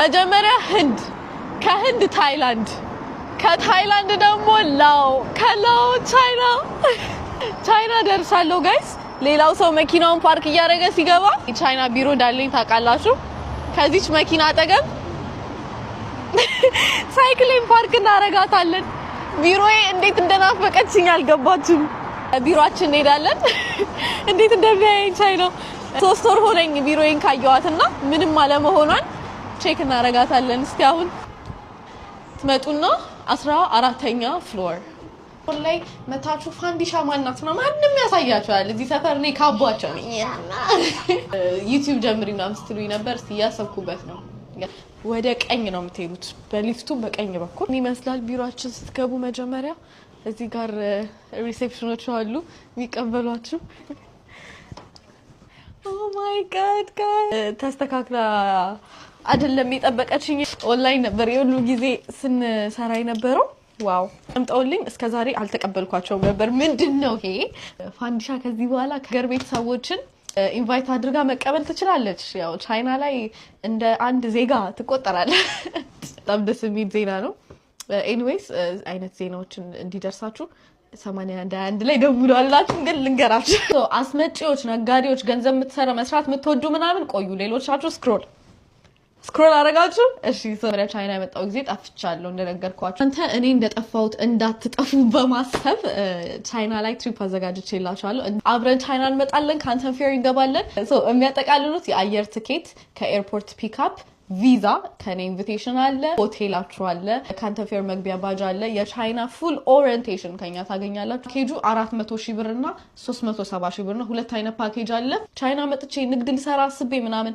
መጀመሪያ ህንድ ከህንድ ታይላንድ ከታይላንድ ደግሞ ላኦ ከላኦ ቻይና ደርሳለሁ ጋይስ ሌላው ሰው መኪናውን ፓርክ እያደረገ ሲገባ ቻይና ቢሮ እንዳለኝ ታውቃላችሁ ከዚች መኪና አጠገብ ሳይክሌን ፓርክ እናረጋታለን ቢሮዬ እንዴት እንደናፈቀችኝ አልገባችሁም ቢሮአችን እንሄዳለን እንዴት እንደሚያየኝ ቻይና 3 ወር ሆነኝ ቢሮዬን ካየዋትና ምንም አለመሆኗን ቼክ እናረጋታለን እስቲ አሁን ትመጡና 14ኛ ፍሎር ላይ መታችሁ ፋንዲሻ ማናት ነው ማንንም ያሳያችኋል እዚህ ሰፈር ነው ካቧቸው ዩቲዩብ ጀምሪና ምስትሉኝ ነበር እስቲ ያሰብኩበት ነው ወደ ቀኝ ነው የምትሄዱት በሊፍቱ በቀኝ በኩል ይመስላል ቢሮአችን ስትገቡ መጀመሪያ እዚህ ጋር ሪሴፕሽኖች አሉ የሚቀበሏችሁ ኦ ማይ ጋድ ተስተካክላ አይደለም የጠበቀችኝ ኦንላይን ነበር የሁሉ ጊዜ ስንሰራ የነበረው ዋው አምጣውልኝ እስከዛሬ አልተቀበልኳቸውም ነበር ምንድነው ይሄ ፋንዲሻ ከዚህ በኋላ ከገር ቤተሰቦችን ኢንቫይት አድርጋ መቀበል ትችላለች ያው ቻይና ላይ እንደ አንድ ዜጋ ትቆጠራለች በጣም ደስ የሚል ዜና ነው ኤኒዌይስ አይነት ዜናዎችን እንዲደርሳችሁ 81 ላይ ደውሉ አላችሁ ግን ልንገራችሁ አስመጪዎች ነጋዴዎች ገንዘብ የምትሰራ መስራት የምትወዱ ምናምን ቆዩ ሌሎቻችሁ ስክሮል አረጋችሁ እሺ ሰመሪያ ቻይና የመጣው ጊዜ ጠፍቻለሁ እንደነገርኳችሁ አንተ እኔ እንደጠፋሁት እንዳትጠፉ በማሰብ ቻይና ላይ ትሪፕ አዘጋጅቼላችኋለሁ አብረን ቻይና እንመጣለን ካንተን ፌር እንገባለን የሚያጠቃልሉት የአየር ትኬት ከኤርፖርት ፒክአፕ ቪዛ ከኔ ኢንቪቴሽን አለ ሆቴላችሁ አለ ካንተን ፌር መግቢያ ባጅ አለ የቻይና ፉል ኦሪየንቴሽን ከኛ ታገኛላችሁ ፓኬጁ 400,000 ብር እና 370,000 ብር ነው ሁለት አይነት ፓኬጅ አለ ቻይና መጥቼ ንግድ ልሰራ አስቤ ምናምን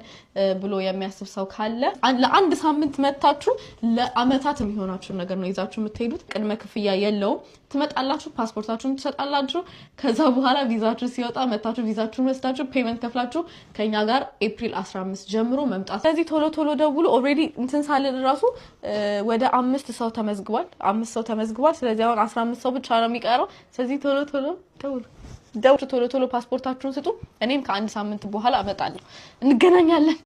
ብሎ የሚያስብ ሰው ካለ ለአንድ ሳምንት መታችሁ ለአመታት የሚሆናችሁ ነገር ነው ይዛችሁ የምትሄዱት ቅድመ ክፍያ የለውም ትመጣላችሁ ፓስፖርታችሁን ትሰጣላችሁ ከዛ በኋላ ቪዛችሁ ሲወጣ መታችሁ ቪዛችሁን ወስዳችሁ ፔመንት ከፍላችሁ ከኛ ጋር ኤፕሪል 15 ጀምሮ መምጣት ስለዚህ ቶሎ ደውሉ ኦሬዲ እንትን ሳለን ራሱ ወደ 5 ሰው ተመዝግቧል ስለዚህ አሁን 15 ሰው ብቻ ነው የሚቀረው ስለዚህ ቶሎ ፓስፖርታችሁን ስጡ እኔም ከአንድ ሳምንት በኋላ አመጣለሁ እንገናኛለን